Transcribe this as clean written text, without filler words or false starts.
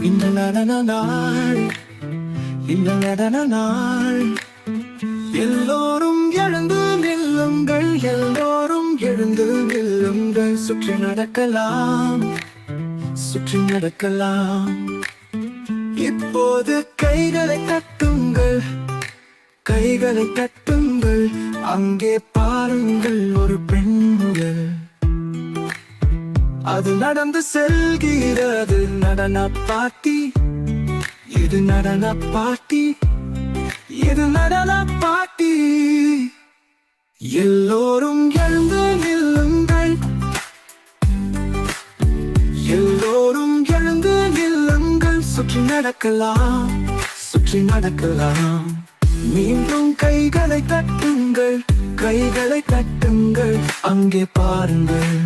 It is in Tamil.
இந்த நடன நாள், இந்த நடன நாள். எல்லோரும் எழுந்து நில்லுங்கள், எல்லோரும் எழுந்து நில்லுங்கள். சுற்றி நடக்கலாம், சுற்றி நடக்கலாம். இப்போது கைகளை தட்டுங்கள், கைகளை தட்டுங்கள். அங்கே பாருங்கள் ஒரு பெண்கள், அது நடந்து செல்கிறது. நடன பாட்டி, இது நடன பாட்டி, இது நடன பாட்டி. எல்லோரும் எழுந்து நில்லுங்கள், எல்லோரும் எழுந்து நில்லுங்கள். சுற்றி நடக்கலாம், சுற்றி நடக்கலாம். மீண்டும் கைகளை தட்டுங்கள், கைகளை தட்டுங்கள். அங்கே பாருங்கள்.